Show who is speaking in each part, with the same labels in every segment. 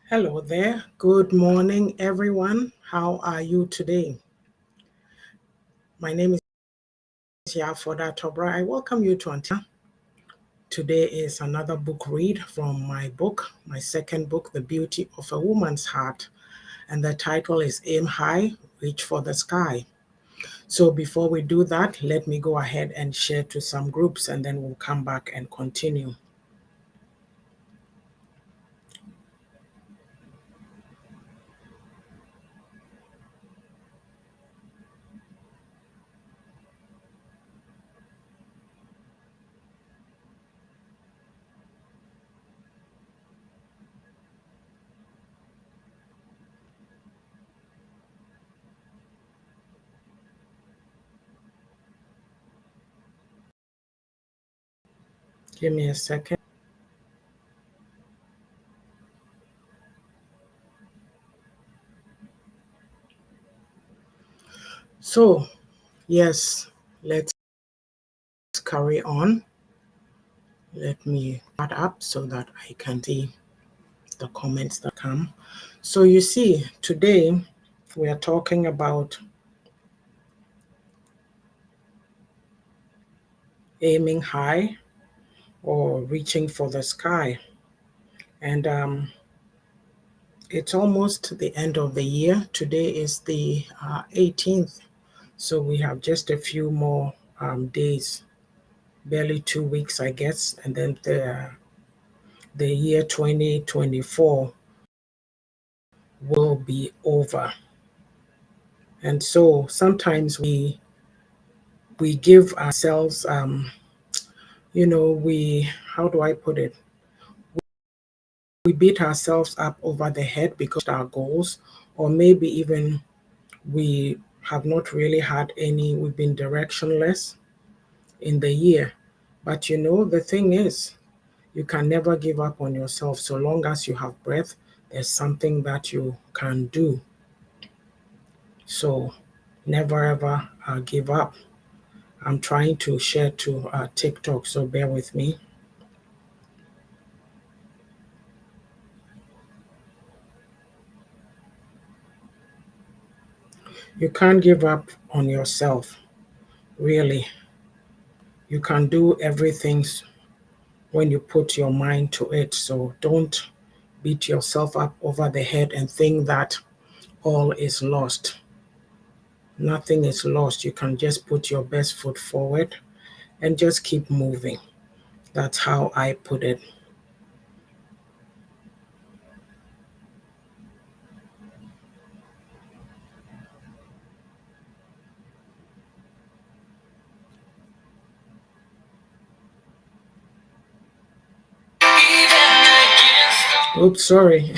Speaker 1: Hello there. Good morning, everyone. How are you today? My name is Yafoda Tobra. I welcome you to Antia. Today is another book read from my book, my second book, The Beauty of a Woman's Heart. And the title is Aim High, Reach for the Sky. So before we do that, let me go ahead and share to some groups and then we'll come back and continue. Give me a second. So, yes, let's carry on. Let me start up so that I can see the comments that come. So you see, today we are talking about aiming high or reaching for the sky. And it's almost the end of the year. Today is the 18th. So we have just a few more days, barely 2 weeks, I guess. And then the year 2024 will be over. And so sometimes we give ourselves how do I put it? We beat ourselves up over the head because of our goals, or maybe even we have not really had any, we've been directionless in the year. But the thing is, you can never give up on yourself. So long as you have breath, there's something that you can do. So never ever give up. I'm trying to share to TikTok, so bear with me. You can't give up on yourself, really. You can do everything when you put your mind to it. So don't beat yourself up over the head and think that all is lost. Nothing is lost. You can just put your best foot forward and just keep moving. That's how I put it. Oops, sorry.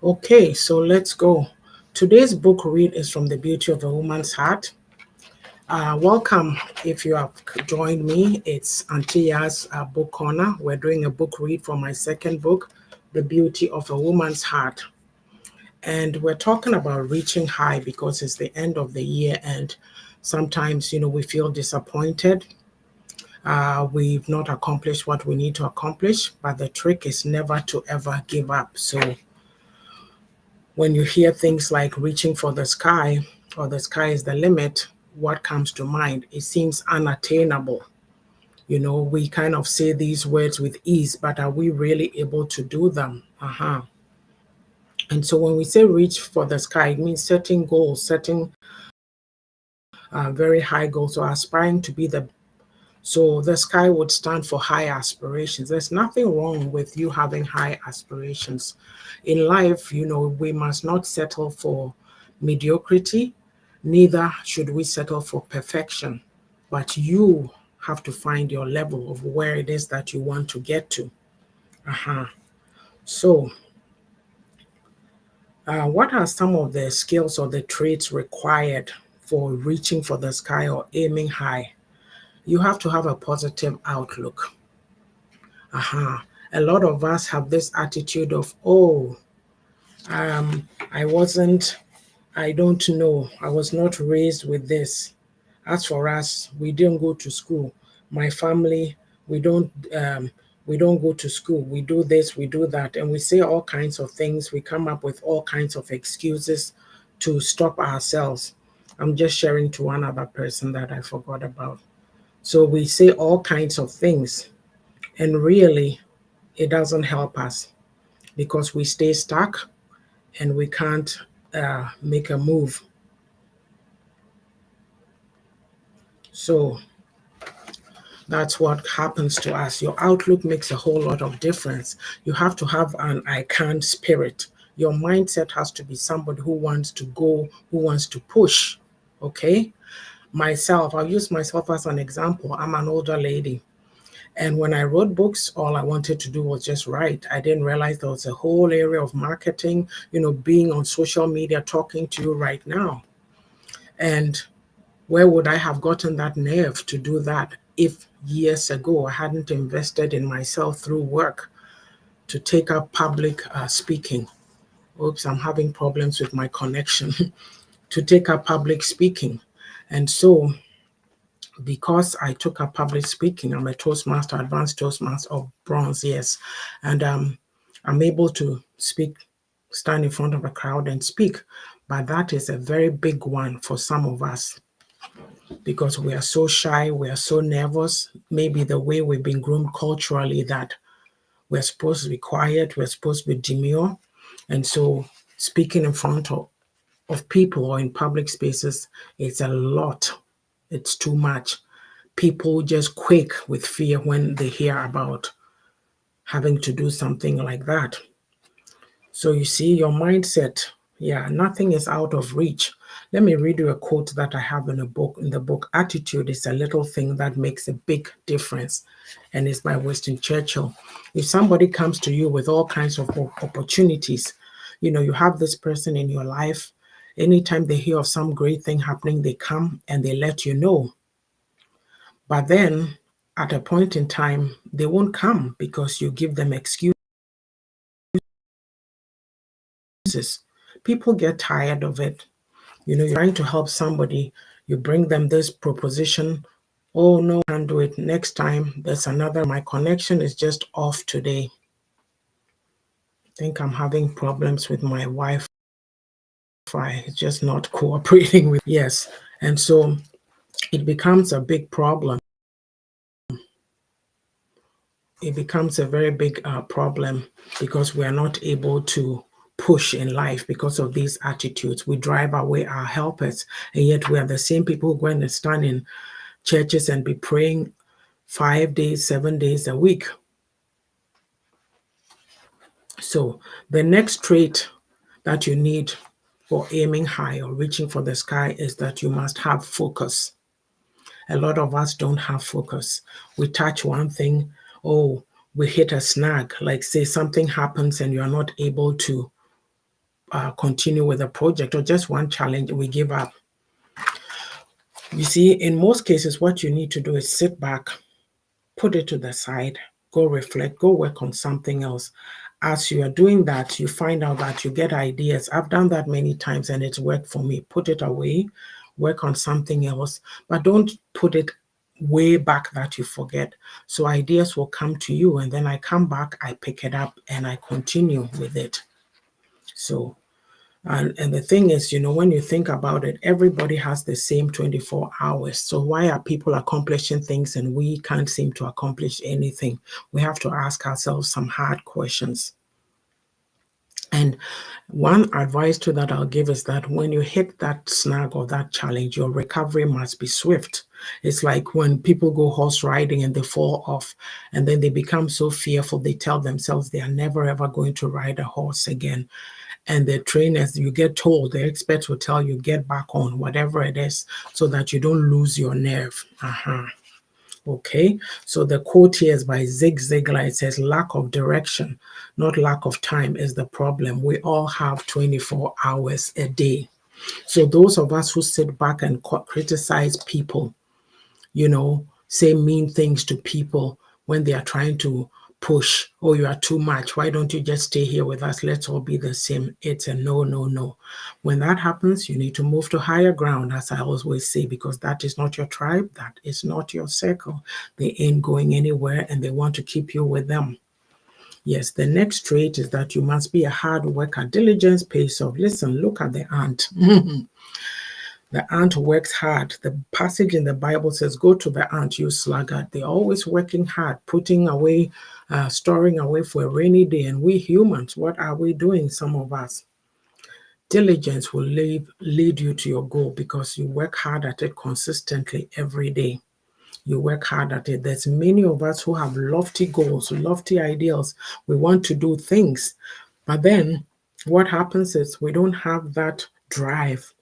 Speaker 1: Okay, so let's go. Today's book read is from The Beauty of a Woman's Heart. Welcome if you have joined me. It's Auntie YAA'S Book Corner. We're doing a book read from my second book, The Beauty of a Woman's Heart. And we're talking about reaching high because it's the end of the year and sometimes, we feel disappointed. We've not accomplished what we need to accomplish, but the trick is never to ever give up. So when you hear things like reaching for the sky or the sky is the limit, what comes to mind? It seems unattainable. We kind of say these words with ease, but are we really able to do them? And so when we say reach for the sky, it means setting goals, setting very high goals, or aspiring to be the. So the sky would stand for high aspirations. There's nothing wrong with you having high aspirations. In life, we must not settle for mediocrity, neither should we settle for perfection. But you have to find your level of where it is that you want to get to. So, what are some of the skills or the traits required for reaching for the sky or aiming high? You have to have a positive outlook. A lot of us have this attitude of, oh, I wasn't, I don't know, I was not raised with this. As for us, we didn't go to school. My family, we don't um, we don't go to school. We do this, we do that, and we say all kinds of things. We come up with all kinds of excuses to stop ourselves. I'm just sharing to one other person that I forgot about. So we say all kinds of things, and really, it doesn't help us because we stay stuck and we can't make a move. So that's what happens to us. Your outlook makes a whole lot of difference. You have to have an I can spirit. Your mindset has to be somebody who wants to go, who wants to push. Okay? Myself, I'll use myself as an example. I'm an older lady. And when I wrote books, all I wanted to do was just write. I didn't realize there was a whole area of marketing, being on social media, talking to you right now. And where would I have gotten that nerve to do that if years ago I hadn't invested in myself through work to take up public speaking? Oops, I'm having problems with my connection. To take up public speaking. And so, because I took up public speaking, I'm a Toastmaster, advanced Toastmaster of bronze, yes. And I'm able to speak, stand in front of a crowd and speak. But that is a very big one for some of us because we are so shy, we are so nervous. Maybe the way we've been groomed culturally that we're supposed to be quiet, we're supposed to be demure. And so speaking in front of people or in public spaces, it's a lot. It's too much. People just quake with fear when they hear about having to do something like that. So you see, your mindset, yeah, nothing is out of reach. Let me read you a quote that I have in a book. In the book, Attitude is a little thing that makes a big difference. And it's by Winston Churchill. If somebody comes to you with all kinds of opportunities, you have this person in your life, anytime they hear of some great thing happening, they come and they let you know. But then at a point in time, they won't come because you give them excuses. People get tired of it. You're trying to help somebody, you bring them this proposition. Oh, no, I can't do it. Next time, there's another. My connection is just off today. I think I'm having problems with my Wi Fi. It's just not cooperating with. Yes. And so it becomes a big problem. It becomes a very big problem because we are not able to push in life because of these attitudes. We drive away our helpers, and yet we are the same people who go and stand in churches and be praying 5 days, 7 days a week. So the next trait that you need for aiming high or reaching for the sky is that you must have focus. A lot of us don't have focus. We touch one thing, oh, we hit a snag, like say something happens and you're not able to continue with the project or just one challenge, we give up. You see, in most cases, what you need to do is sit back, put it to the side, go reflect, go work on something else. As you are doing that, you find out that you get ideas. I've done that many times and it's worked for me. Put it away, work on something else, but don't put it way back that you forget. So ideas will come to you, and then I come back, I pick it up, and I continue with it. So and the thing is, when you think about it, everybody has the same 24 hours. So why are people accomplishing things and we can't seem to accomplish anything? We have to ask ourselves some hard questions. And one advice to that I'll give is that when you hit that snag or that challenge, your recovery must be swift. It's like when people go horse riding and they fall off and then they become so fearful, they tell themselves they are never ever going to ride a horse again. And the trainers, you get told, the experts will tell you, get back on whatever it is so that you don't lose your nerve. Okay, so the quote here is by Zig Ziglar. It says, lack of direction, not lack of time is the problem. We all have 24 hours a day. So those of us who sit back and criticize people, say mean things to people when they are trying to push. Oh, you are too much. Why don't you just stay here with us? Let's all be the same. It's a no, no, no. When that happens, you need to move to higher ground, as I always say, because that is not your tribe. That is not your circle. They ain't going anywhere and they want to keep you with them. Yes, the next trait is that you must be a hard worker. Diligence pays off. Listen, look at the ant. The ant works hard. The passage in the Bible says, go to the ant, you sluggard. They're always working hard, putting away, storing away for a rainy day. And we humans, what are we doing, some of us? Diligence will lead you to your goal because you work hard at it consistently every day. You work hard at it. There's many of us who have lofty goals, lofty ideals. We want to do things. But then what happens is we don't have that drive.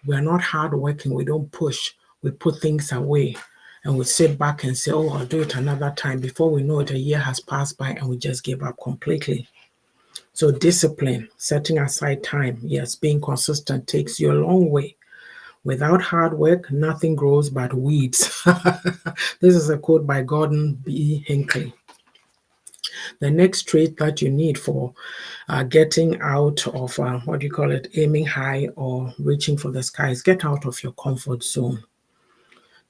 Speaker 1: We're not hardworking. We don't push. We put things away and we sit back and say, oh, I'll do it another time. Before we know it, a year has passed by and we just give up completely. So discipline, setting aside time, yes, being consistent takes you a long way. Without hard work, nothing grows but weeds. This is a quote by Gordon B. Hinckley. The next trait that you need for getting out of, aiming high or reaching for the sky is get out of your comfort zone.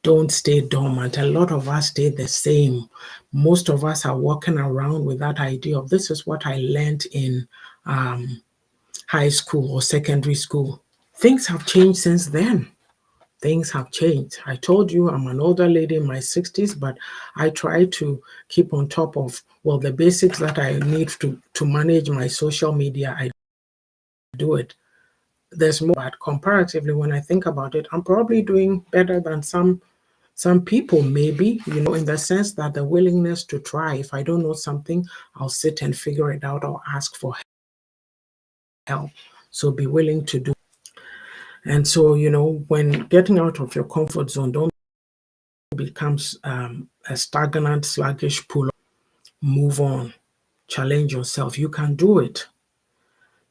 Speaker 1: Don't stay dormant. A lot of us stay the same. Most of us are walking around with that idea of this is what I learned in high school or secondary school. Things have changed since then. Things have changed. I told you I'm an older lady in my 60s, but I try to keep on top of, well, the basics that I need to manage my social media. I do it. There's more, but comparatively, when I think about it, I'm probably doing better than some people, maybe, in the sense that the willingness to try. If I don't know something, I'll sit and figure it out or ask for help. So be willing to do. And so, when getting out of your comfort zone, don't become a stagnant, sluggish pool. Move on. Challenge yourself. You can do it.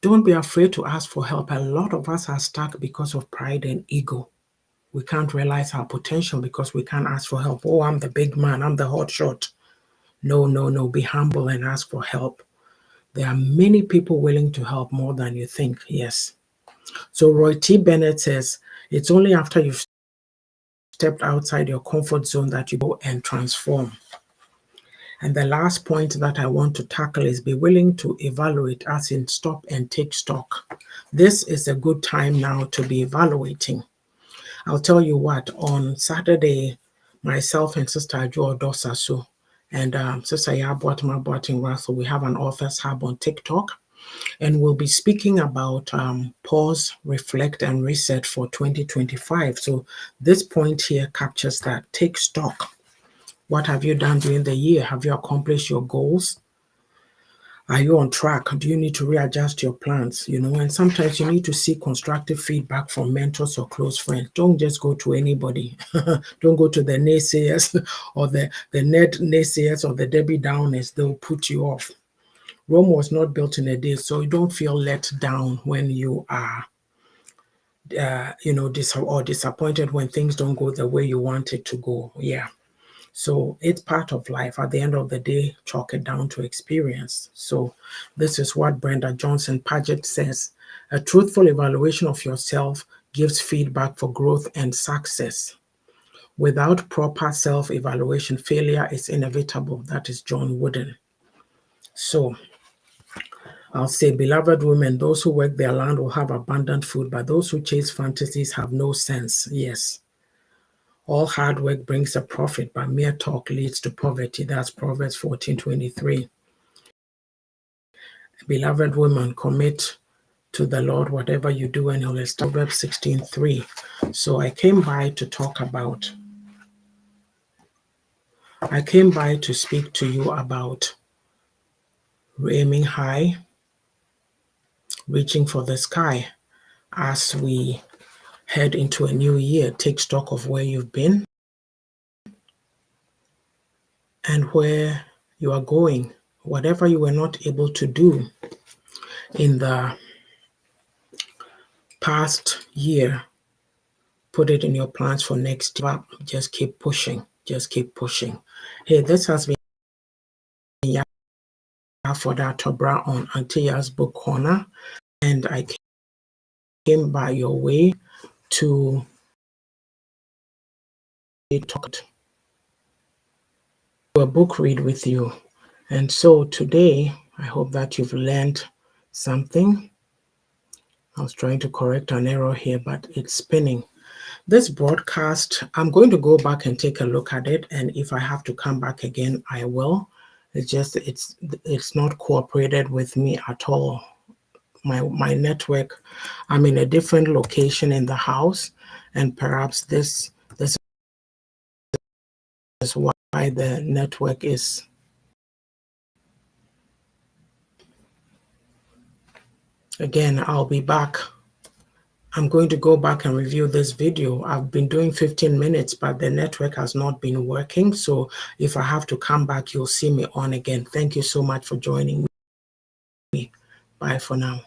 Speaker 1: Don't be afraid to ask for help. A lot of us are stuck because of pride and ego. We can't realize our potential because we can't ask for help. Oh, I'm the big man. I'm the hot shot. No, no, no. Be humble and ask for help. There are many people willing to help more than you think. Yes. So Roy T. Bennett says, it's only after you've stepped outside your comfort zone that you go and transform. And the last point that I want to tackle is be willing to evaluate, as in stop and take stock. This is a good time now to be evaluating. I'll tell you what, on Saturday, myself and Sister Ajo Dosasu and Sister Yabuatma Boating Russell, we have an author's hub on TikTok, and we'll be speaking about pause, reflect, and reset for 2025. So this point here captures that. Take stock. What have you done during the year? Have you accomplished your goals? Are you on track? Do you need to readjust your plans? And sometimes you need to seek constructive feedback from mentors or close friends. Don't just go to anybody. Don't go to the naysayers or the net naysayers or the Debbie Downers. They'll put you off. Rome was not built in a day, so you don't feel let down when you are, or disappointed when things don't go the way you want it to go. Yeah. So it's part of life. At the end of the day, chalk it down to experience. So this is what Brenda Johnson Paget says. A truthful evaluation of yourself gives feedback for growth and success. Without proper self-evaluation, failure is inevitable. That is John Wooden. So I'll say, beloved women, those who work their land will have abundant food, but those who chase fantasies have no sense. Yes. All hard work brings a profit, but mere talk leads to poverty. That's Proverbs 14:23. Beloved women, commit to the Lord whatever you do, and He'll establish. Proverbs 16:3. So I came by to speak to you about aiming high, reaching for the sky. As we head into a new year, take stock of where you've been and where you are going. Whatever you were not able to do in the past year, put it in your plans for next year. Just keep pushing. Just keep pushing. Hey, this has been for that Tobra on Auntie YAA'S Book Corner, and I came by your way to talk to a book read with you. And so today, I hope that you've learned something. I was trying to correct an error here, but it's spinning. This broadcast, I'm going to go back and take a look at it, and if I have to come back again, I will. It's not cooperated with me at all. My network, I'm in a different location in the house, and perhaps this is why the network is. Again, I'll be back. I'm going to go back and review this video. I've been doing 15 minutes, but the network has not been working. So if I have to come back, you'll see me on again. Thank you so much for joining me. Bye for now.